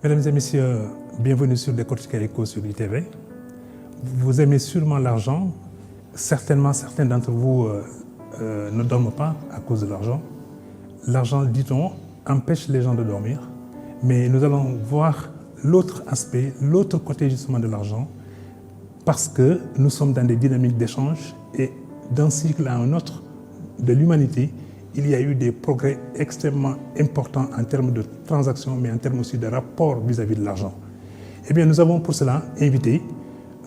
Mesdames et messieurs, bienvenue sur Décortiquer Éco sur ITV. Vous aimez sûrement l'argent. Certainement, certains d'entre vous ne dorment pas à cause de l'argent. L'argent, dit-on, empêche les gens de dormir. Mais nous allons voir l'autre aspect, l'autre côté justement de l'argent, parce que nous sommes dans des dynamiques d'échange et d'un cycle à un autre de l'humanité, il y a eu des progrès extrêmement importants en termes de transactions, mais en termes aussi de rapports vis-à-vis de l'argent. Eh bien, nous avons pour cela invité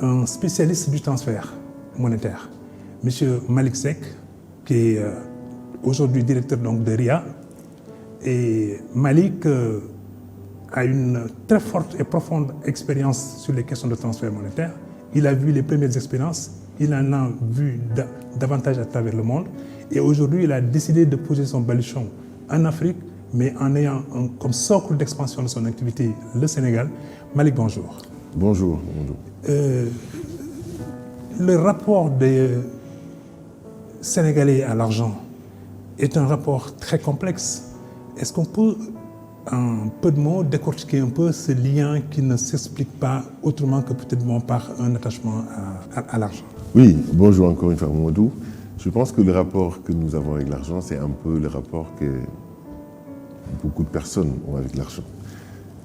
un spécialiste du transfert monétaire, M. Malick Seck, qui est aujourd'hui directeur donc, de RIA. Et Malick a une très forte et profonde expérience sur les questions de transfert monétaire. Il a vu les premières expériences, il en a vu davantage à travers le monde. Et aujourd'hui, il a décidé de poser son baluchon en Afrique, mais en ayant comme socle d'expansion de son activité le Sénégal. Malick, bonjour. Bonjour. Le rapport des Sénégalais à l'argent est un rapport très complexe. Est-ce qu'on peut, en peu de mots, décortiquer un peu ce lien qui ne s'explique pas autrement que peut-être par un attachement à l'argent? Oui, bonjour encore une fois, Mamadou. Je pense que le rapport que nous avons avec l'argent, c'est un peu le rapport que beaucoup de personnes ont avec l'argent.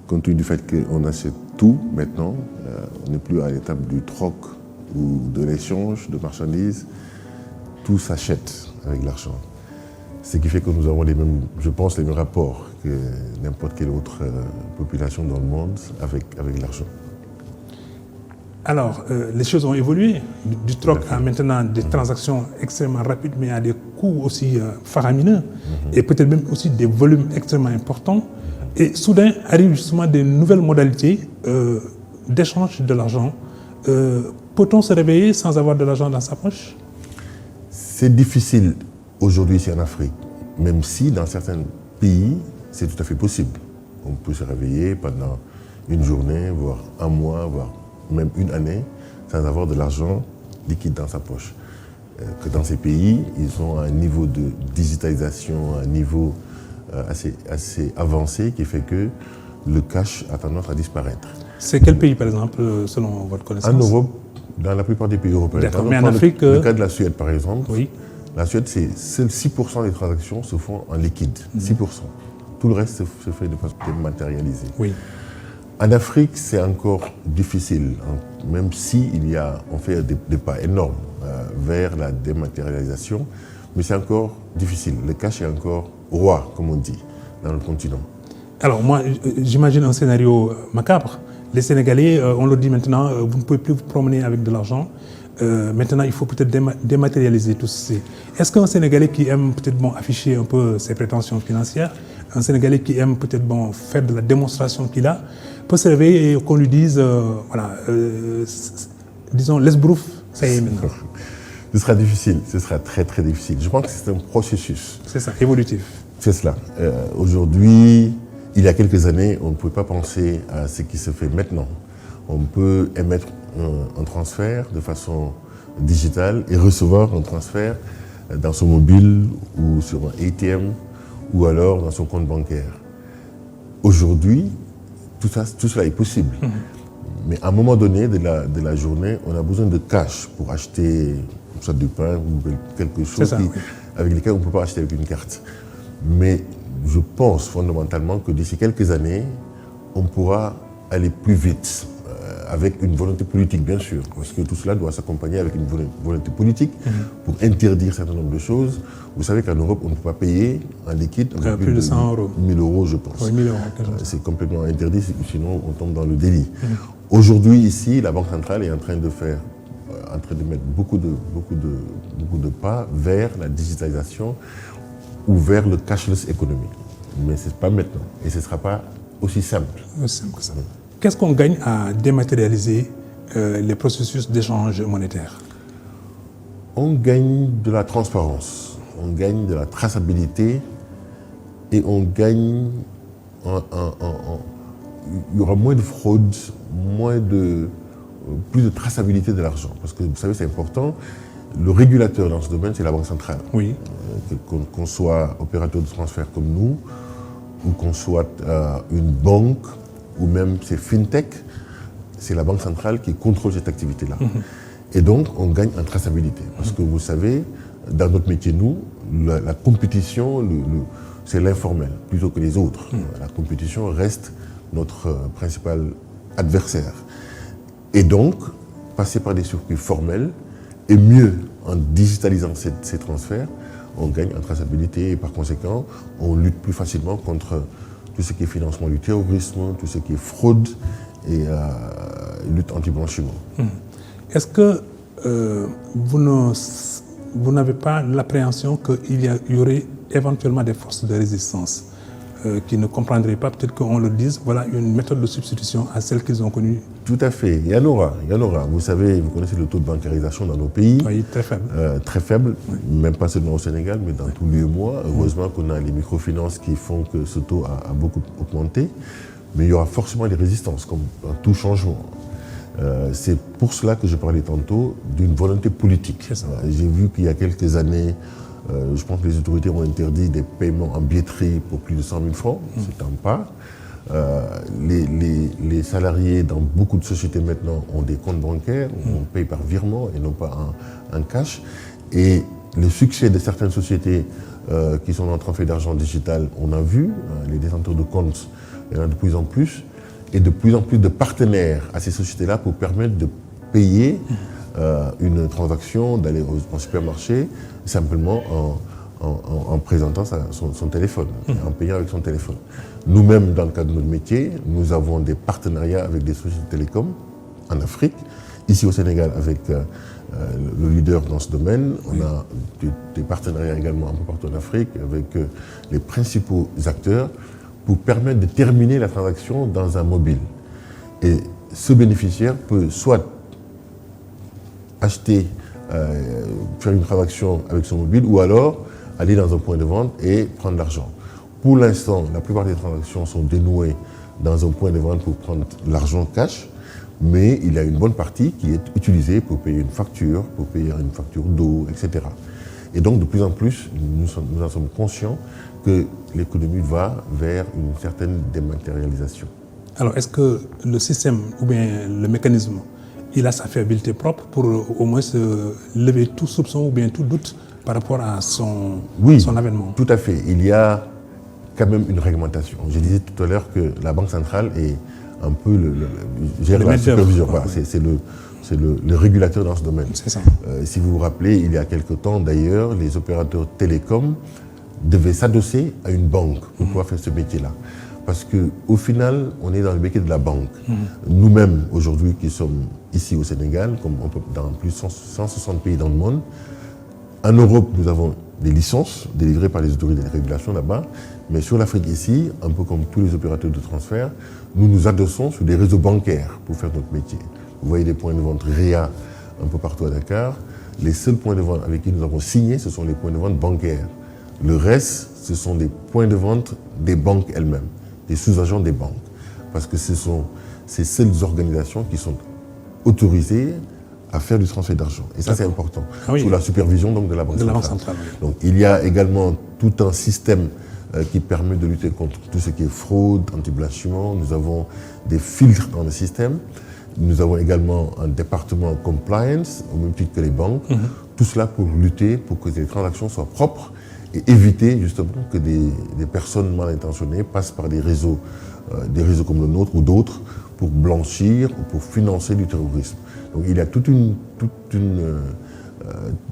Compte tenu du fait qu'on achète tout maintenant, on n'est plus à l'étape du troc ou de l'échange de marchandises, tout s'achète avec l'argent. Ce qui fait que nous avons les mêmes, je pense, les mêmes rapports que n'importe quelle autre population dans le monde avec l'argent. Alors, les choses ont évolué. Du troc à maintenant des transactions extrêmement rapides, mais à des coûts aussi faramineux, et peut-être même aussi des volumes extrêmement importants. Et soudain arrivent justement des nouvelles modalités d'échange de l'argent. Peut-on se réveiller sans avoir de l'argent dans sa poche? C'est difficile aujourd'hui ici en Afrique, même si dans certains pays, c'est tout à fait possible. On peut se réveiller pendant une journée, voire un mois, voire même une année, sans avoir de l'argent liquide dans sa poche. Que dans ces pays, ils ont un niveau de digitalisation, un niveau assez avancé qui fait que le cash a tendance à disparaître. C'est quel pays, par exemple, selon votre connaissance? En Europe, dans la plupart des pays européens. D'accord, mais en Afrique... Le cas de la Suède, par exemple. Oui. La Suède, seuls 6% des transactions se font en liquide. 6%. Tout le reste se fait de façon dématérialisée. Oui. En Afrique, c'est encore difficile, même si on fait des pas énormes vers la dématérialisation, mais c'est encore difficile. Le cash est encore roi, comme on dit, dans le continent. Alors moi, j'imagine un scénario macabre. Les Sénégalais, on leur dit maintenant, vous ne pouvez plus vous promener avec de l'argent. Maintenant, il faut peut-être dématérialiser tout ceci. Est-ce qu'un Sénégalais qui aime peut-être afficher un peu ses prétentions financières, un Sénégalais qui aime peut-être faire de la démonstration qu'il a, peut se réveiller et qu'on lui dise, disons, l'esbrouf, ça y est maintenant? Ce sera difficile, ce sera très très difficile. Je pense que c'est un processus. C'est ça, évolutif. C'est cela. Aujourd'hui, il y a quelques années, on ne pouvait pas penser à ce qui se fait maintenant. On peut émettre un transfert de façon digitale et recevoir un transfert dans son mobile ou sur un ATM ou alors dans son compte bancaire. Aujourd'hui, tout cela est possible. Mais à un moment donné de la journée, on a besoin de cash pour acheter soit du pain ou quelque chose avec lequel on ne peut pas acheter avec une carte. Mais je pense fondamentalement que d'ici quelques années, on pourra aller plus vite, avec une volonté politique bien sûr, parce que tout cela doit s'accompagner avec une volonté politique pour interdire un certain nombre de choses. Vous savez qu'en Europe, on ne peut pas payer en liquide plus de 100 €. 1000 €, je pense. Oui, 1000 €. C'est complètement interdit, sinon on tombe dans le délit. Aujourd'hui, ici, la Banque centrale est en train de mettre beaucoup de pas vers la digitalisation ou vers le cashless economy. Mais ce n'est pas maintenant, et ce ne sera pas aussi simple. Aussi simple que ça. Qu'est-ce qu'on gagne à dématérialiser les processus d'échange monétaire? On gagne de la transparence, on gagne de la traçabilité et on gagne il y aura moins de fraude, plus de traçabilité de l'argent. Parce que vous savez, c'est important, le régulateur dans ce domaine, c'est la Banque centrale. Oui. Qu'on soit opérateur de transfert comme nous, ou qu'on soit une banque, ou même ces fintech, c'est la Banque centrale qui contrôle cette activité-là. Et donc, on gagne en traçabilité. Parce que vous savez, dans notre métier, nous, la compétition, c'est l'informel, plutôt que les autres. La compétition reste notre principal adversaire. Et donc, passer par des circuits formels, et mieux en digitalisant ces transferts, on gagne en traçabilité et par conséquent, on lutte plus facilement contre tout ce qui est financement du terrorisme, tout ce qui est fraude et lutte anti-blanchiment. Est-ce que vous n'avez pas l'appréhension qu'il y aurait éventuellement des forces de résistance qui ne comprendraient pas, peut-être qu'on le dise, voilà une méthode de substitution à celle qu'ils ont connue? Tout à fait, il y en aura. Vous savez, vous connaissez le taux de bancarisation dans nos pays. Oui, très faible. Très faible, même pas seulement au Sénégal, mais dans tous les mois. Heureusement qu'on a les microfinances qui font que ce taux a beaucoup augmenté. Mais il y aura forcément des résistances, comme dans tout changement. C'est pour cela que je parlais tantôt d'une volonté politique. J'ai vu qu'il y a quelques années, je pense que les autorités ont interdit des paiements en billetterie pour plus de 100 000 francs, c'est un pas. Les salariés dans beaucoup de sociétés maintenant ont des comptes bancaires, on paye par virement et non pas en cash. Et le succès de certaines sociétés qui sont en transfert d'argent digital, on a vu, les détenteurs de comptes, il y en a de plus en plus, et de plus en plus de partenaires à ces sociétés-là pour permettre de payer une transaction, d'aller au supermarché, simplement en présentant son téléphone, en payant avec son téléphone. Nous-mêmes, dans le cadre de notre métier, nous avons des partenariats avec des sociétés de télécom en Afrique, ici au Sénégal avec le leader dans ce domaine. On a des partenariats également un peu partout en Afrique avec les principaux acteurs pour permettre de terminer la transaction dans un mobile. Et ce bénéficiaire peut soit acheter, faire une transaction avec son mobile ou alors aller dans un point de vente et prendre l'argent. Pour l'instant, la plupart des transactions sont dénouées dans un point de vente pour prendre l'argent cash, mais il y a une bonne partie qui est utilisée pour payer une facture d'eau, etc. Et donc, de plus en plus, nous en sommes conscients que l'économie va vers une certaine dématérialisation. Alors, est-ce que le système ou bien le mécanisme, il a sa fiabilité propre pour au moins se lever tout soupçon ou bien tout doute par rapport à son avènement? Tout à fait. Il y a quand même une réglementation. Je disais tout à l'heure que la Banque centrale est un peu gère la supervision. Voilà, c'est le régulateur dans ce domaine. C'est ça. Si vous vous rappelez, il y a quelque temps d'ailleurs, les opérateurs télécoms devaient s'adosser à une banque pour pouvoir faire ce métier-là. Parce qu'au final, on est dans le métier de la banque. Nous-mêmes, aujourd'hui, qui sommes ici au Sénégal, comme dans plus de 160 pays dans le monde, en Europe, nous avons des licences délivrées par les autorités de régulation là-bas, mais sur l'Afrique ici, un peu comme tous les opérateurs de transfert, nous nous adossons sur des réseaux bancaires pour faire notre métier. Vous voyez des points de vente REA un peu partout à Dakar. Les seuls points de vente avec qui nous avons signé, ce sont les points de vente bancaires. Le reste, ce sont des points de vente des banques elles-mêmes, des sous-agents des banques. Parce que ce sont ces seules organisations qui sont autorisées à faire du transfert d'argent. Et ça, c'est important. Sous la supervision donc, de la Banque centrale. Donc, il y a également tout un système qui permet de lutter contre tout ce qui est fraude, anti-blanchiment. Nous avons des filtres dans le système. Nous avons également un département compliance, au même titre que les banques. Tout cela pour lutter, pour que les transactions soient propres et éviter justement que des personnes mal intentionnées passent par des réseaux comme le nôtre ou d'autres pour blanchir ou pour financer du terrorisme. Donc il y a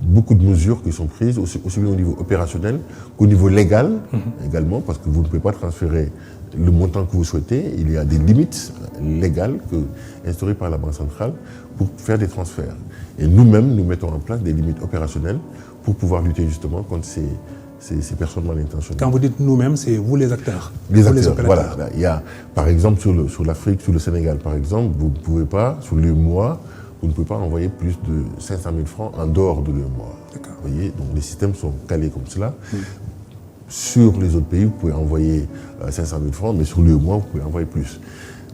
beaucoup de mesures qui sont prises, aussi bien au niveau opérationnel qu'au niveau légal également, parce que vous ne pouvez pas transférer le montant que vous souhaitez. Il y a des limites légales instaurées par la Banque centrale pour faire des transferts. Et nous-mêmes, nous mettons en place des limites opérationnelles pour pouvoir lutter justement contre ces personnes mal intentionnées. Quand vous dites nous-mêmes, c'est vous les acteurs. Les acteurs, voilà. Il y a, par exemple, sur l'Afrique, sur le Sénégal, par exemple, vous ne pouvez pas, sur le mois, vous ne pouvez pas envoyer plus de 500 000 francs en dehors de l'UEMOA. Vous voyez, donc les systèmes sont calés comme cela. Sur les autres pays, vous pouvez envoyer 500 000 francs, mais sur l'UEMOA, vous pouvez envoyer plus.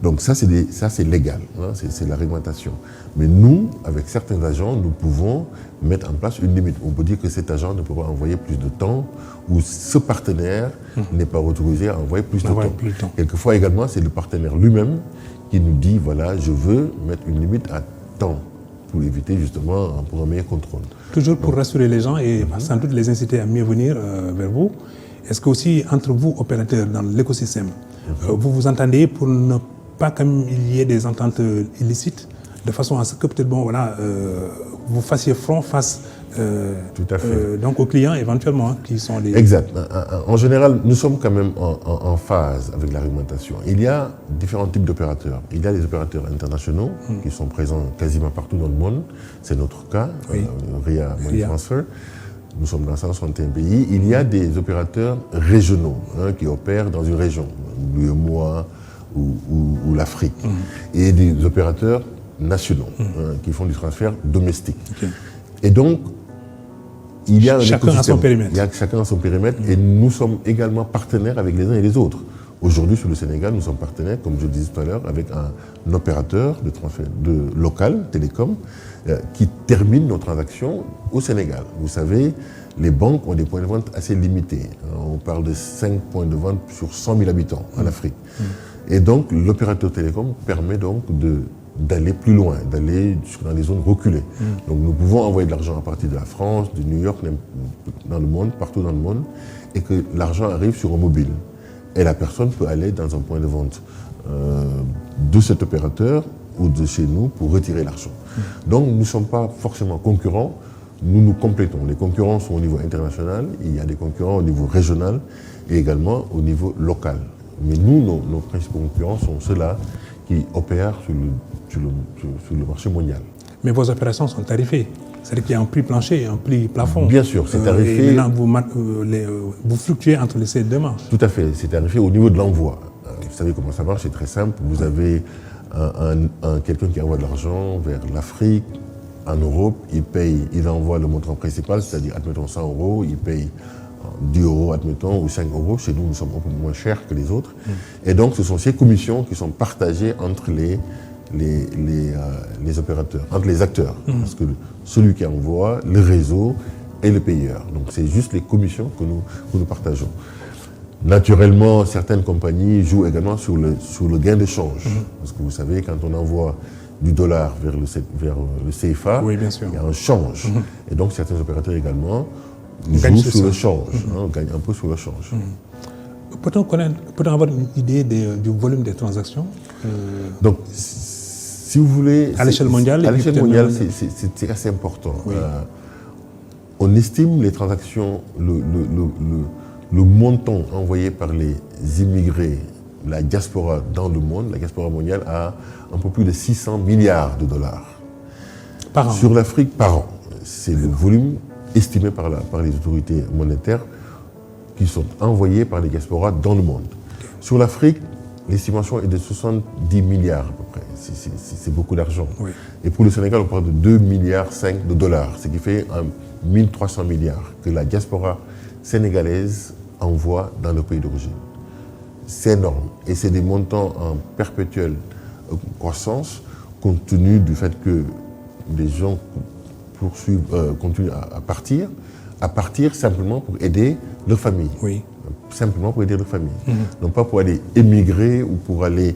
Donc ça, c'est légal, hein, c'est la réglementation. Mais nous, avec certains agents, nous pouvons mettre en place une limite. On peut dire que cet agent ne peut pas envoyer plus de temps, ou ce partenaire n'est pas autorisé à envoyer plus de temps. Quelquefois également, c'est le partenaire lui-même qui nous dit, voilà, je veux mettre une limite à temps, pour éviter justement pour un meilleur contrôle. Toujours pour rassurer les gens et sans doute les inciter à mieux venir vers vous, est-ce que aussi entre vous, opérateurs dans l'écosystème, vous vous entendez pour ne pas qu'il y ait des ententes illicites, de façon à ce que peut-être vous fassiez front face tout à fait. Donc aux clients éventuellement qui sont les... Exact. En général, nous sommes quand même en phase avec la réglementation. Il y a différents types d'opérateurs. Il y a des opérateurs internationaux qui sont présents quasiment partout dans le monde. C'est notre cas, RIA Money Transfer. Nous sommes dans 161 pays. Il y a des opérateurs régionaux qui opèrent dans une région, l'UEMOA ou l'Afrique. Et des opérateurs nationaux qui font du transfert domestique. Et donc, il y a chacun a son périmètre. Il y a chacun a son périmètre et nous sommes également partenaires avec les uns et les autres. Aujourd'hui, sur le Sénégal, nous sommes partenaires, comme je le disais tout à l'heure, avec un opérateur de transfert local, télécom, qui termine nos transactions au Sénégal. Vous savez, les banques ont des points de vente assez limités. On parle de 5 points de vente sur 100 000 habitants en Afrique. Et donc, l'opérateur télécom permet donc d'aller plus loin, d'aller dans les zones reculées. Donc nous pouvons envoyer de l'argent à partir de la France, de New York, dans le monde, partout dans le monde, et que l'argent arrive sur un mobile. Et la personne peut aller dans un point de vente de cet opérateur ou de chez nous pour retirer l'argent. Donc nous ne sommes pas forcément concurrents, nous nous complétons. Les concurrents sont au niveau international, il y a des concurrents au niveau régional et également au niveau local. Mais nous, nos principaux concurrents sont ceux-là qui opèrent sur le marché mondial. Mais vos opérations sont tarifées. C'est-à-dire qu'il y a un prix plancher et un prix plafond. Bien sûr, c'est tarifé. Et maintenant, vous fluctuez entre ces deux marges. Tout à fait, c'est tarifé au niveau de l'envoi. Vous savez comment ça marche, c'est très simple. Vous avez quelqu'un qui envoie de l'argent vers l'Afrique, en Europe, il envoie le montant principal, c'est-à-dire, admettons, 100 €, il paye 10 €, admettons, ou 5 €. Chez nous, nous sommes un peu moins chers que les autres. Et donc, ce sont ces commissions qui sont partagées entre les opérateurs, entre les acteurs. Parce que celui qui envoie, le réseau et le payeur. Donc, c'est juste les commissions que nous partageons. Naturellement, certaines compagnies jouent également sur le gain de change. Parce que vous savez, quand on envoie du dollar vers le CFA, oui, bien sûr, il y a un change. Et donc, certains opérateurs également jouent sur le change, gagnent un peu sur le change. Peut-on avoir une idée du volume des transactions Donc, si vous voulez... À l'échelle mondiale, c'est assez important. Oui. On estime les transactions, le montant envoyé par les immigrés, la diaspora dans le monde, la diaspora mondiale, à un peu plus de 600 milliards de dollars. Par an. Sur l'Afrique, par an. C'est le volume estimé par les autorités monétaires qui sont envoyés par les diasporas dans le monde. Sur l'Afrique, l'estimation est de 70 milliards à peu près. C'est beaucoup d'argent. Oui. Et pour le Sénégal, on parle de 2,5 milliards de dollars, ce qui fait 1300 milliards que la diaspora sénégalaise envoie dans le pays d'origine. C'est énorme. Et c'est des montants en perpétuelle croissance, compte tenu du fait que les gens continuent à partir simplement pour aider leur famille. Oui. Simplement pour aider leur famille. Non pas pour aller émigrer ou pour aller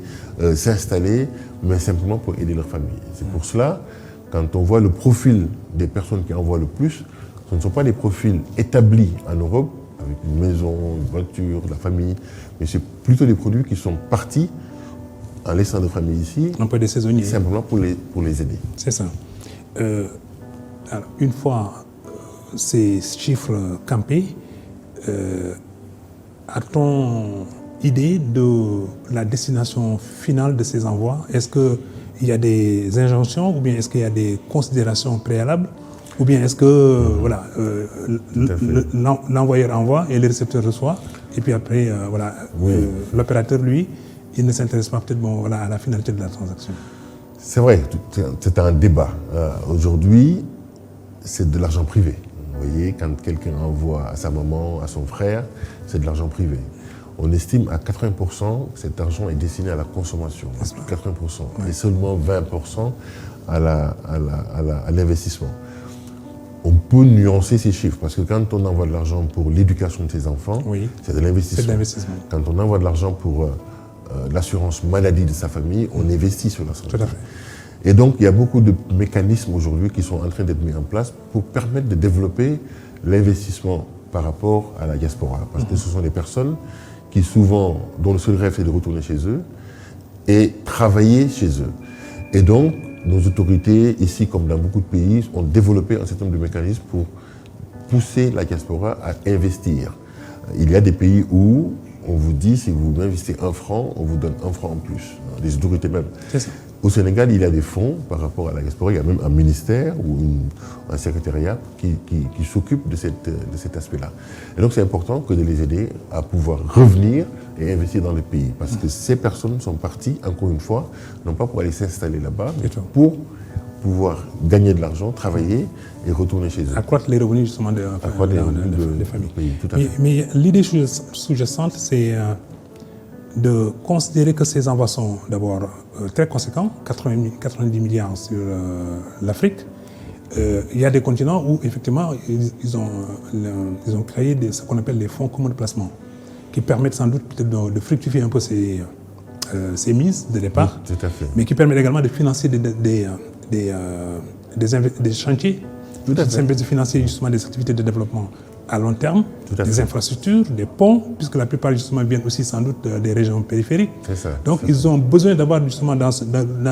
s'installer, mais simplement pour aider leur famille. C'est pour cela, quand on voit le profil des personnes qui envoient le plus, ce ne sont pas des profils établis en Europe, avec une maison, une voiture, la famille, mais c'est plutôt des produits qui sont partis en laissant leur famille ici. Un peu des saisonniers. Simplement pour les aider. C'est ça. Alors, une fois ces chiffres campés, a-t-on idée de la destination finale de ces envois? Est-ce qu'il y a des injonctions ou bien est-ce qu'il y a des considérations préalables? Ou bien est-ce que l'envoyeur envoie et le récepteur reçoit et puis après l'opérateur, lui, il ne s'intéresse pas peut-être à la finalité de la transaction? C'est vrai, c'est un débat. Aujourd'hui, c'est de l'argent privé. Vous voyez, quand quelqu'un envoie à sa maman, à son frère, c'est de l'argent privé. on estime à 80% que cet argent est destiné à la consommation, 80%, et seulement 20% à l'investissement. On peut nuancer ces chiffres, parce que quand on envoie de l'argent pour l'éducation de ses enfants, c'est de l'investissement. Quand on envoie de l'argent pour l'assurance maladie de sa famille, on investit sur la santé. Tout à fait. Et donc, il y a beaucoup de mécanismes aujourd'hui qui sont en train d'être mis en place pour permettre de développer l'investissement par rapport à la diaspora. Parce que ce sont des personnes qui souvent, dont le seul rêve c'est de retourner chez eux et travailler chez eux. Et donc, nos autorités, ici comme dans beaucoup de pays, ont développé un certain nombre de mécanismes pour pousser la diaspora à investir. Il y a des pays où on vous dit, si vous investissez 1 franc, on vous donne 1 franc en plus. Les autorités même. C'est ça. Au Sénégal, il y a des fonds par rapport à la diaspora. Il y a même un ministère ou un secrétariat qui s'occupe de cet aspect-là. Et donc, c'est important que de les aider à pouvoir revenir et investir dans le pays. Parce que ces personnes sont parties, encore une fois, non pas pour aller s'installer là-bas, mais pour pouvoir gagner de l'argent, travailler et retourner chez eux. Accroître les revenus justement des familles. Pays, tout à fait. Mais l'idée sous-jacente, c'est de considérer que ces envois sont d'abord très conséquents, 90 milliards sur l'Afrique. Il y a des continents où effectivement ils ont créé ce qu'on appelle les fonds communs de placement, qui permettent sans doute peut-être de fructifier un peu ces mises de départ, oui, tout à fait. Mais qui permettent également de financer des chantiers, de financer justement des activités de développement à long terme, des infrastructures, des ponts, puisque la plupart justement viennent aussi sans doute des régions périphériques. Donc ils ont besoin d'avoir justement dans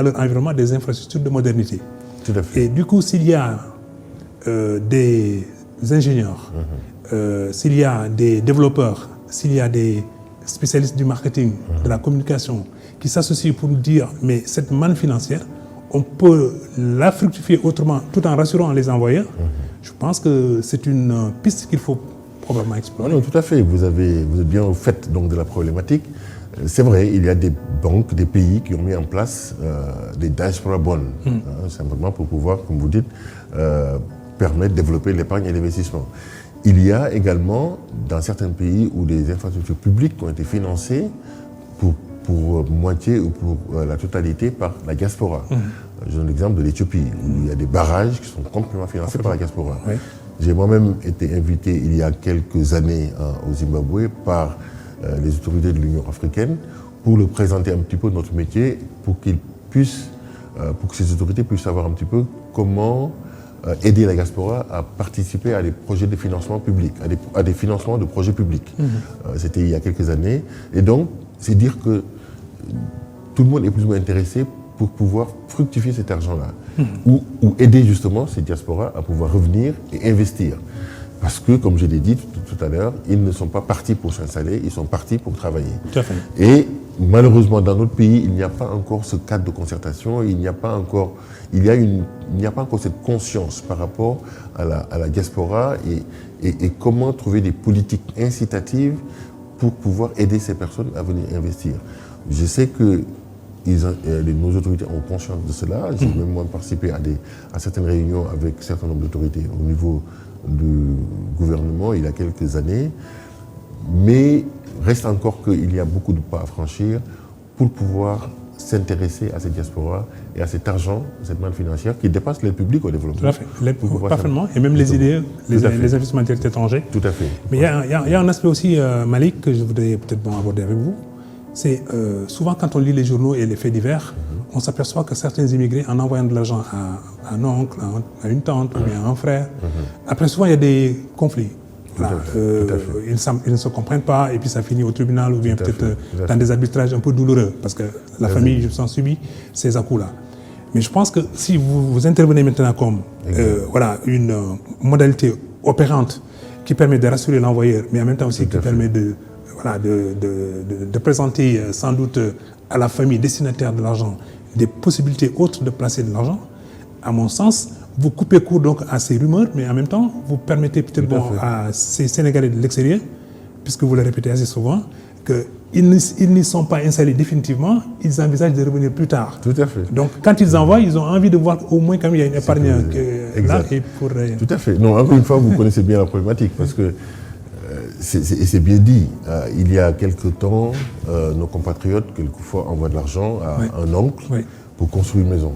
leur environnement des infrastructures de modernité. Tout à fait. Et du coup, s'il y a des ingénieurs, s'il y a des développeurs, s'il y a des spécialistes du marketing, de la communication, qui s'associent pour nous dire, mais cette manne financière, on peut la fructifier autrement, tout en rassurant les envoyeurs. Je pense que c'est une piste qu'il faut probablement explorer. Non, tout à fait. Vous êtes bien au fait donc, de la problématique. C'est vrai, il y a des banques, des pays qui ont mis en place des diaspora bonds, simplement pour pouvoir, comme vous dites, permettre de développer l'épargne et l'investissement. Il y a également, dans certains pays, où des infrastructures publiques ont été financées pour moitié ou pour la totalité par la diaspora. Je donne l'exemple de l'Éthiopie, où il y a des barrages qui sont complètement financés par la diaspora. Oui. J'ai moi-même été invité il y a quelques années au Zimbabwe par les autorités de l'Union africaine pour leur présenter un petit peu notre métier, pour que ces autorités puissent savoir un petit peu comment aider la diaspora à participer à des projets de financement public, à des financements de projets publics. C'était il y a quelques années. Et donc, c'est dire que tout le monde est plus ou moins intéressé pour pouvoir fructifier cet argent-là, ou aider justement ces diasporas à pouvoir revenir et investir. Parce que, comme je l'ai dit tout à l'heure, ils ne sont pas partis pour s'installer, ils sont partis pour travailler. Tout à fait. Et malheureusement, dans notre pays, il n'y a pas encore ce cadre de concertation, il n'y a pas encore cette conscience par rapport à la diaspora et comment trouver des politiques incitatives pour pouvoir aider ces personnes à venir investir. Je sais que nos autorités ont conscience de cela. J'ai même moi participé à certaines réunions avec un certain nombre d'autorités au niveau du gouvernement il y a quelques années. Mais reste encore qu'il y a beaucoup de pas à franchir pour pouvoir s'intéresser à cette diaspora et à cet argent, cette manne financière qui dépasse l'aide publique au développement. Tout à fait, parfaitement. Et même les idées, les investissements étrangers. Tout à fait. Mais il y a un aspect aussi, Malik, que je voudrais peut-être aborder avec vous. C'est souvent quand on lit les journaux et les faits divers, on s'aperçoit que certains immigrés, en envoyant de l'argent à un oncle, à une tante ou bien à un frère, après souvent il y a des conflits. Voilà, ils ne se comprennent pas et puis ça finit au tribunal ou bien peut-être dans des arbitrages un peu douloureux parce que la famille s'en subit ces à-coups-là. Mais je pense que si vous intervenez maintenant comme une modalité opérante qui permet de rassurer l'envoyeur, mais en même temps aussi qui permet de présenter sans doute à la famille destinataire de l'argent des possibilités autres de placer de l'argent, à mon sens, vous coupez court donc à ces rumeurs, mais en même temps, vous permettez peut-être à ces Sénégalais de l'extérieur, puisque vous le répétez assez souvent, qu'ils n'y sont pas installés définitivement, ils envisagent de revenir plus tard. Tout à fait. Donc quand ils envoient, ils ont envie de voir au moins comme il y a une épargne là. Et pour... Tout à fait. Non, encore une fois, vous connaissez bien la problématique, parce que c'est bien dit. Il y a quelque temps, nos compatriotes, quelquefois, envoient de l'argent à un oncle pour construire une maison.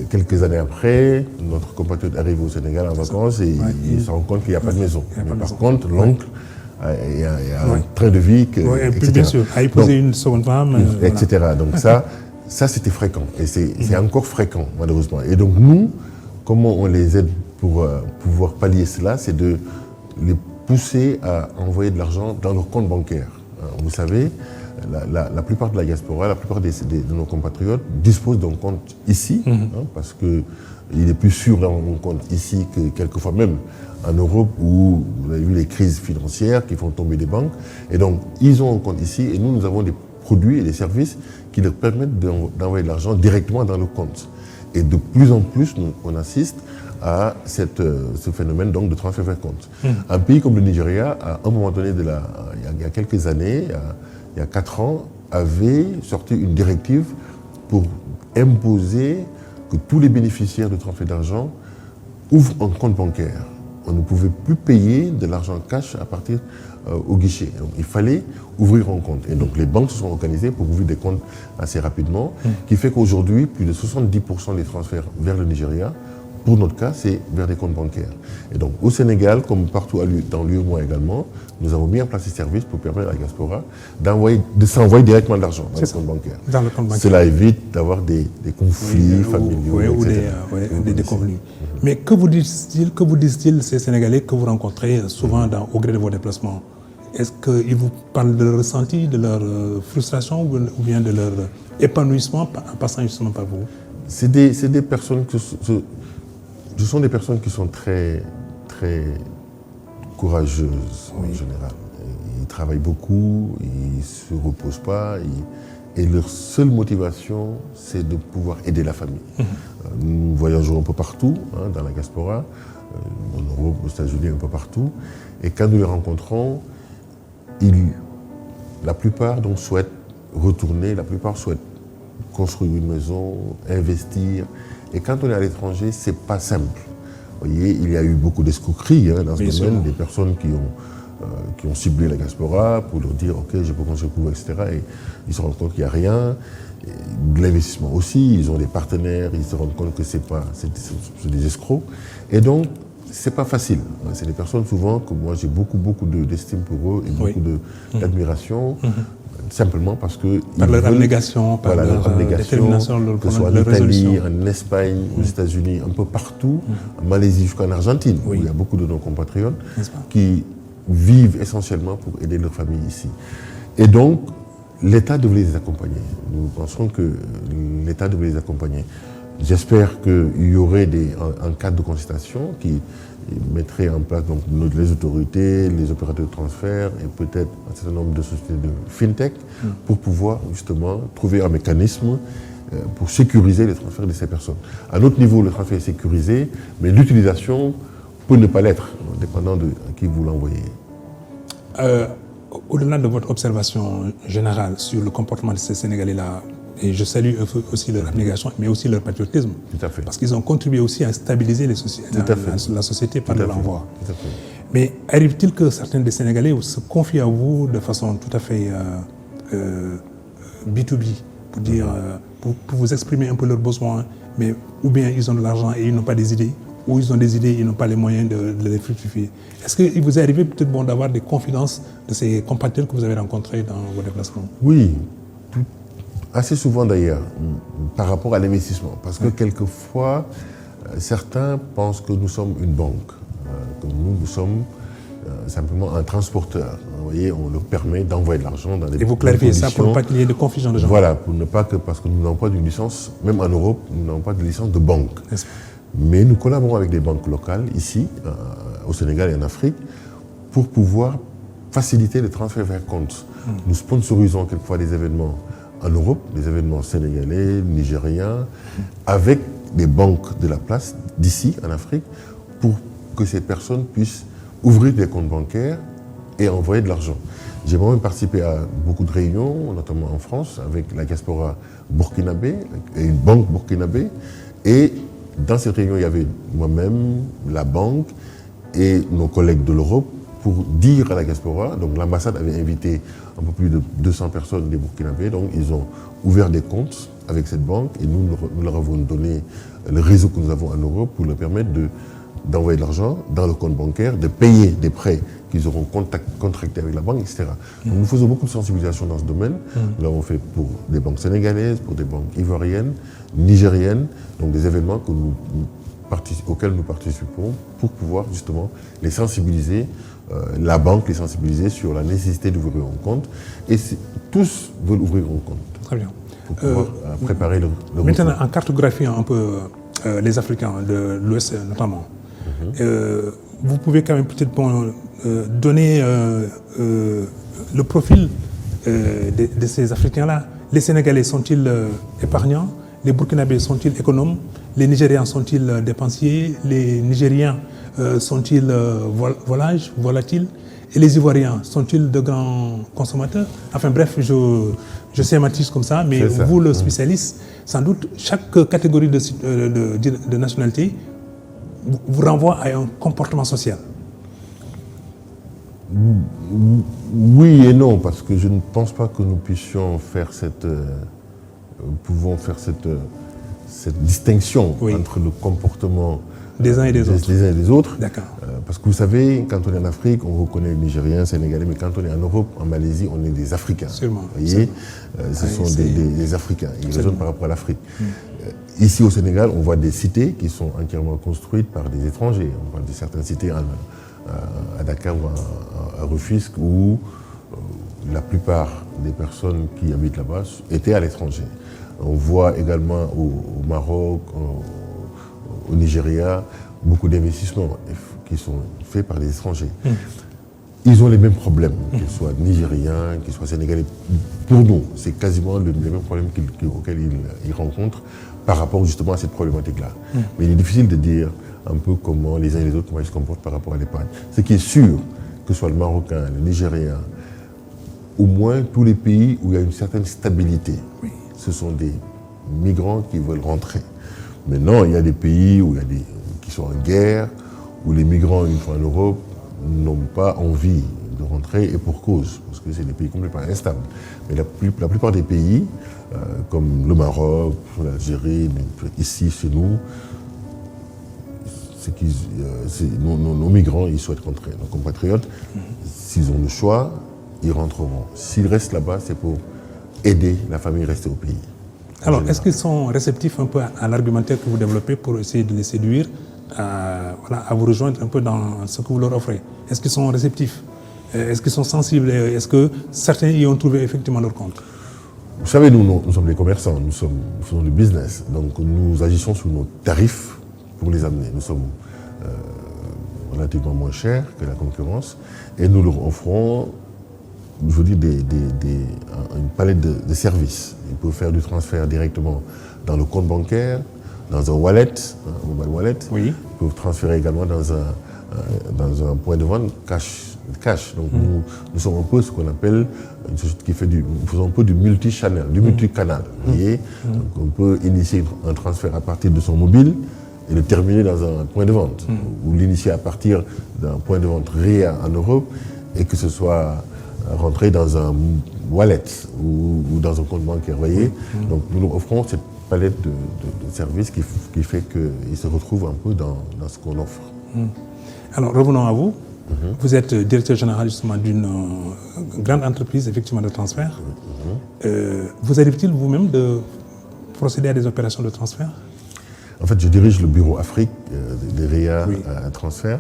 Quelques années après, notre compatriote arrive au Sénégal en vacances et il se rend compte qu'il n'y a pas de maison. Mais par contre, l'oncle, il y a un train de vie, etc. Bien sûr, à épouser une seconde femme. Etc. Donc ça c'était fréquent. Et c'est encore fréquent, malheureusement. Et donc nous, comment on les aide pour pouvoir pallier cela, c'est de les pousser à envoyer de l'argent dans leur compte bancaire. Vous savez, la plupart de la diaspora, la plupart de nos compatriotes disposent d'un compte ici, parce qu'il est plus sûr d'avoir un compte ici que quelquefois même en Europe où vous avez vu les crises financières qui font tomber des banques. Et donc, ils ont un compte ici et nous avons des produits et des services qui leur permettent d'envoyer de l'argent directement dans le compte. Et de plus en plus, on assiste à ce phénomène donc, de transfert vers compte. Un pays comme le Nigeria, à un moment donné, il y a quelques années, il y a 4 ans, avait sorti une directive pour imposer que tous les bénéficiaires de transfert d'argent ouvrent un compte bancaire. On ne pouvait plus payer de l'argent cash à partir au guichet. Donc, il fallait ouvrir un compte. Et donc les banques se sont organisées pour ouvrir des comptes assez rapidement, qui fait qu'aujourd'hui, plus de 70% des transferts vers le Nigeria, pour notre cas, c'est vers des comptes bancaires. Et donc au Sénégal, comme partout dans l'UEMOA également, nous avons mis en place des services pour permettre à la diaspora de s'envoyer directement de l'argent dans le compte bancaire. Dans le compte bancaire. Cela évite d'avoir des conflits familiaux, etc. Ou des conflits. Mais que vous disent-ils ces Sénégalais que vous rencontrez souvent au gré de vos déplacements? Est-ce qu'ils vous parlent de leur ressenti, de leur frustration ou bien de leur épanouissement en passant justement par vous? C'est des personnes ce sont des personnes qui sont très, très courageuses en général. Ils travaillent beaucoup, ils ne se reposent pas et leur seule motivation, c'est de pouvoir aider la famille. Nous voyageons un peu partout, dans la diaspora, en Europe, aux États-Unis, un peu partout. Et quand nous les rencontrons, la plupart donc souhaitent retourner, la plupart souhaitent construire une maison, investir. Et quand on est à l'étranger, ce n'est pas simple. Vous voyez, il y a eu beaucoup d'escroqueries dans ce domaine, des personnes qui ont ciblé la diaspora pour leur dire « Ok, je peux construire pour vous, etc. » Et ils se rendent compte qu'il n'y a rien. Et de l'investissement aussi, ils ont des partenaires, ils se rendent compte que c'est des escrocs. Et donc, ce n'est pas facile. C'est des personnes souvent que moi j'ai beaucoup d'estime pour eux et beaucoup d'admiration. Simplement parce que par leur abnégation, par leur détermination, que ce soit en Italie, en Espagne, aux États-Unis, un peu partout, en Malaisie jusqu'en Argentine, où il y a beaucoup de nos compatriotes qui vivent essentiellement pour aider leur famille ici. Et donc, l'État devrait les accompagner. Nous pensons que l'État devrait les accompagner. J'espère qu'il y aurait un cadre de consultation qui mettrait en place donc, les autorités, les opérateurs de transfert et peut-être un certain nombre de sociétés de fintech pour pouvoir justement trouver un mécanisme pour sécuriser les transferts de ces personnes. À notre niveau, le transfert est sécurisé, mais l'utilisation peut ne pas l'être, dépendant de qui vous l'envoyez. Au-delà de votre observation générale sur le comportement de ces Sénégalais-là, et je salue aussi leur abnégation, mais aussi leur patriotisme. Tout à fait. Parce qu'ils ont contribué aussi à stabiliser la société par leur envoi. Tout à fait. Mais arrive-t-il que certains des Sénégalais se confient à vous de façon tout à fait B2B, pour dire, pour vous exprimer un peu leurs besoins, mais ou bien ils ont de l'argent et ils n'ont pas des idées, ou ils ont des idées et ils n'ont pas les moyens de les fructifier. Est-ce qu'il vous est arrivé peut-être d'avoir des confidences de ces compatriotes que vous avez rencontrés dans vos déplacements? Oui. Assez souvent d'ailleurs, par rapport à l'investissement. Parce que quelquefois, certains pensent que nous sommes une banque, que nous sommes simplement un transporteur. Vous voyez, on leur permet d'envoyer de l'argent dans des conditions. Et vous clarifiez ça pour ne pas qu'il y ait de confusion de gens. Voilà, pour ne pas que, parce que nous n'avons pas de licence, même en Europe, nous n'avons pas de licence de banque. Mais nous collaborons avec des banques locales, ici, au Sénégal et en Afrique, pour pouvoir faciliter le transfert vers compte. Nous sponsorisons quelquefois des événements en Europe, des événements sénégalais, nigériens, avec des banques de la place d'ici, en Afrique, pour que ces personnes puissent ouvrir des comptes bancaires et envoyer de l'argent. J'ai moi-même participé à beaucoup de réunions, notamment en France, avec la diaspora burkinabé, et une banque burkinabé. Et dans cette réunion, il y avait moi-même, la banque et nos collègues de l'Europe pour dire à la diaspora. Donc l'ambassade avait invité un peu plus de 200 personnes des Burkinabés. Donc ils ont ouvert des comptes avec cette banque et nous leur avons donné le réseau que nous avons en Europe pour leur permettre d'envoyer de l'argent dans le compte bancaire, de payer des prêts qu'ils auront contractés avec la banque, etc. Donc nous faisons beaucoup de sensibilisation dans ce domaine. Nous l'avons fait pour des banques sénégalaises, pour des banques ivoiriennes, nigériennes, donc des événements auxquels nous participons pour pouvoir justement les sensibiliser, la banque les sensibiliser sur la nécessité d'ouvrir un compte. Et tous veulent ouvrir un compte. Très bien. Pour pouvoir préparer le maintenant, retour. en cartographiant un peu les Africains de l'Ouest notamment, vous pouvez quand même peut-être donner le profil de ces Africains-là. Les Sénégalais sont-ils épargnants? Les Burkinabés sont-ils économes? Les Nigérians sont-ils dépensiers? Les Nigériens sont-ils volatiles? Et les Ivoiriens sont-ils de grands consommateurs? Enfin bref, je schématise comme ça, mais vous, le spécialiste, sans doute, chaque catégorie de nationalité vous renvoie à un comportement social. Oui et non, parce que je ne pense pas que nous puissions faire cette distinction entre le comportement des uns et des autres. D'accord. Parce que vous savez, quand on est en Afrique, on reconnaît les Nigériens, Sénégalais, mais quand on est en Europe, en Malaisie, on est des Africains. Sûrement. Vous voyez, ce sont des Africains. Ils raisonnent par rapport à l'Afrique. Ici au Sénégal, on voit des cités qui sont entièrement construites par des étrangers. On parle de certaines cités à Dakar ou à Rufisque où la plupart des personnes qui habitent là-bas étaient à l'étranger. On voit également au Maroc, au Nigeria, beaucoup d'investissements qui sont faits par les étrangers. Ils ont les mêmes problèmes, qu'ils soient nigériens, qu'ils soient sénégalais. Pour nous, c'est quasiment les mêmes problèmes auxquels ils rencontrent par rapport justement à cette problématique-là. Mais il est difficile de dire un peu comment les uns et les autres, comment ils se comportent par rapport à l'épargne. Ce qui est sûr, que ce soit le Marocain, le Nigérien, au moins tous les pays où il y a une certaine stabilité, ce sont des migrants qui veulent rentrer. Maintenant, il y a des pays qui sont en guerre, où les migrants, une fois en Europe, n'ont pas envie de rentrer, et pour cause, parce que c'est des pays complètement instables. Mais la plupart des pays, comme le Maroc, l'Algérie, ici, chez nous, nos migrants, ils souhaitent rentrer. Nos compatriotes, s'ils ont le choix, ils rentreront. S'ils restent là-bas, c'est pour aider la famille à rester au pays. Alors, est-ce qu'ils sont réceptifs un peu à l'argumentaire que vous développez pour essayer de les séduire à vous rejoindre un peu dans ce que vous leur offrez? Est-ce qu'ils sont réceptifs? Est-ce qu'ils sont sensibles? Est-ce que certains y ont trouvé effectivement leur compte? Vous savez, nous sommes des commerçants, nous faisons du business, donc nous agissons sur nos tarifs pour les amener. Nous sommes relativement moins chers que la concurrence et nous leur offrons, je veux dire, une palette de services. Ils peuvent faire du transfert directement dans le compte bancaire, dans un wallet, un mobile wallet. Oui. Ils peuvent transférer également dans un point de vente cash. Donc nous sommes un peu ce qu'on appelle une société qui fait nous faisons un peu du multi-channel, du multi-canal. Vous voyez. Donc on peut initier un transfert à partir de son mobile et le terminer dans un point de vente, ou l'initier à partir d'un point de vente réel en Europe et que ce soit rentré dans un wallet ou dans un compte bancaire. Vous voyez. Donc nous leur offrons cette palette de services qui fait qu'ils se retrouvent un peu dans ce qu'on offre. Alors revenons à vous. Vous êtes directeur général justement d'une grande entreprise effectivement de transfert. Vous arrive-t-il vous-même de procéder à des opérations de transfert? En fait, je dirige le bureau Afrique des RIA à transfert.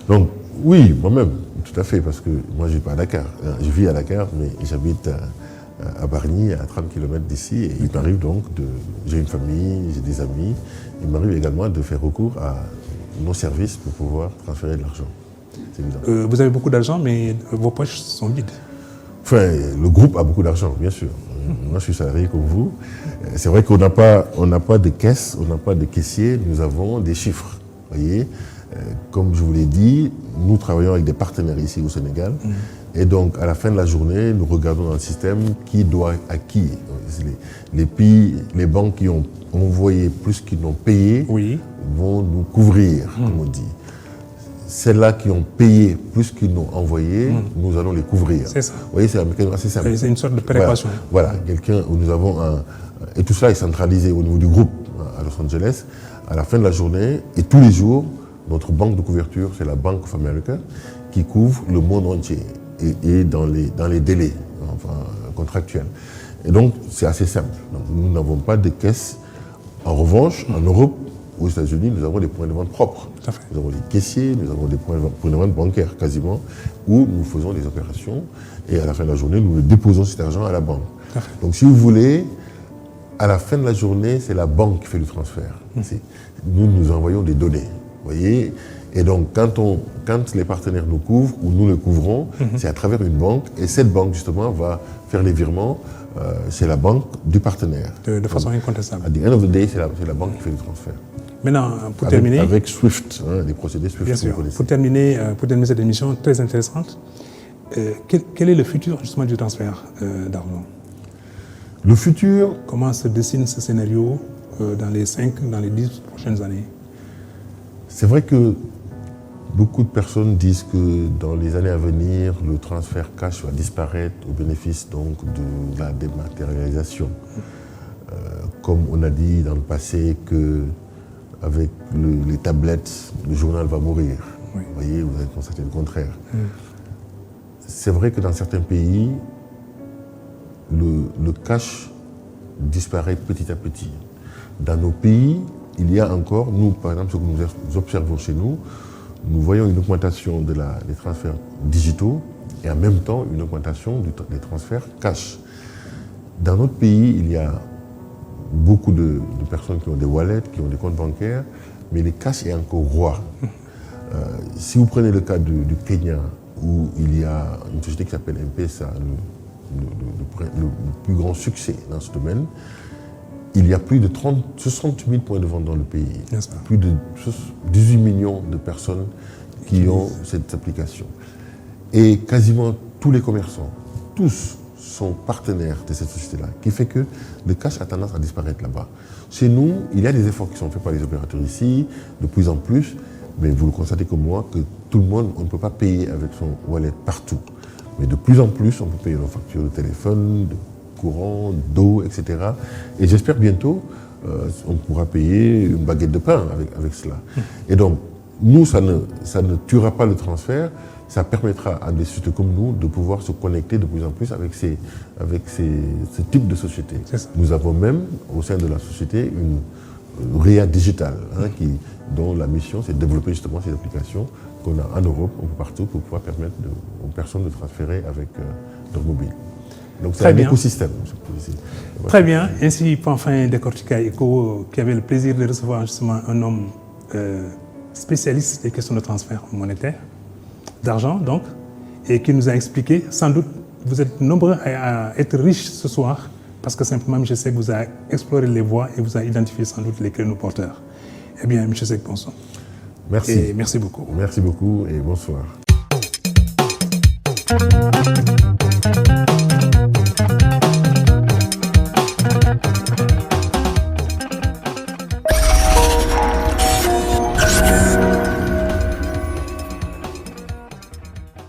Donc oui, moi-même, tout à fait, parce que moi je ne vis pas à Dakar. Je vis à Dakar, mais j'habite à Bargny, à 30 km d'ici. Et il m'arrive donc j'ai une famille, j'ai des amis. Il m'arrive également de faire recours à nos services pour pouvoir transférer de l'argent. C'est évident. Vous avez beaucoup d'argent, mais vos poches sont vides. Enfin, le groupe a beaucoup d'argent, bien sûr. Moi, je suis salarié comme vous. C'est vrai qu'on n'a pas de caisse, on n'a pas de caissier, nous avons des chiffres. Voyez, comme je vous l'ai dit, nous travaillons avec des partenaires ici au Sénégal. Et donc, à la fin de la journée, nous regardons dans le système qui doit à qui. Les banques qui ont envoyé plus qu'ils n'ont payé vont nous couvrir, comme on dit. celles-là qui ont payé plus qu'ils n'ont envoyé, nous allons les couvrir. C'est ça. Vous voyez, c'est un mécanisme assez simple. C'est une sorte de péréquation. Voilà, quelqu'un où nous avons et tout cela est centralisé au niveau du groupe à Los Angeles. À la fin de la journée et tous les jours, notre banque de couverture, c'est la Bank of America, qui couvre le monde entier et dans les délais contractuels. Et donc, c'est assez simple. Donc, nous n'avons pas de caisse. En revanche, en Europe, aux États-Unis, nous avons des points de vente propres. Nous avons les caissiers, nous avons des points de vente bancaires quasiment, où nous faisons des opérations et à la fin de la journée, nous déposons cet argent à la banque. Donc, si vous voulez, à la fin de la journée, c'est la banque qui fait le transfert. Nous envoyons des données, vous voyez. Et donc, quand les partenaires nous couvrent ou nous les couvrons, c'est à travers une banque. Et cette banque, justement, va faire les virements. C'est la banque du partenaire. De façon incontestable. À the end of the day, c'est la banque qui fait le transfert. Maintenant, pour terminer... Avec SWIFT, les procédés SWIFT. Bien sûr. Pour terminer cette émission très intéressante, quel est le futur, justement, du transfert d'argent? Le futur... Comment se dessine ce scénario dans les 10 prochaines années? C'est vrai que beaucoup de personnes disent que dans les années à venir, le transfert cash va disparaître au bénéfice donc de la dématérialisation. Comme on a dit dans le passé qu'avec les tablettes, le journal va mourir. Oui. Vous voyez, vous avez constaté le contraire. C'est vrai que dans certains pays, le cash disparaît petit à petit. Dans nos pays, il y a encore, nous par exemple, ce que nous observons chez nous, nous voyons une augmentation des transferts digitaux et en même temps une augmentation des transferts cash. Dans notre pays, il y a beaucoup de personnes qui ont des wallets, qui ont des comptes bancaires, mais le cash est encore roi. Si vous prenez le cas du Kenya, où il y a une société qui s'appelle M-Pesa, le plus grand succès dans ce domaine, il y a plus de 60 000 points de vente dans le pays. Plus de 18 millions de personnes qui ont cette application. Et quasiment tous les commerçants, tous sont partenaires de cette société-là, qui fait que le cash a tendance à disparaître là-bas. Chez nous, il y a des efforts qui sont faits par les opérateurs ici, de plus en plus, mais vous le constatez comme moi, que tout le monde, on ne peut pas payer avec son wallet partout. Mais de plus en plus, on peut payer nos factures de téléphone, de courant, d'eau, etc. Et j'espère bientôt, on pourra payer une baguette de pain avec cela. Et donc, nous, ça ne tuera pas le transfert, ça permettra à des sociétés comme nous de pouvoir se connecter de plus en plus avec ce type de société. Nous avons même, au sein de la société, une RIA digitale, dont la mission, c'est de développer justement ces applications qu'on a en Europe, un peu partout, pour pouvoir permettre aux personnes de transférer avec leur mobile. Donc c'est un écosystème. Très bien. Ainsi, pour enfin décortiquer ECO, qui avait le plaisir de recevoir justement un homme spécialiste des questions de transfert monétaire, d'argent donc, et qui nous a expliqué, sans doute, vous êtes nombreux à être riches ce soir, parce que simplement, M. Seck vous a exploré les voies et vous a identifié sans doute les créneaux porteurs. Eh bien, M. Seck, bonsoir. Merci. Et merci beaucoup. Merci beaucoup et bonsoir.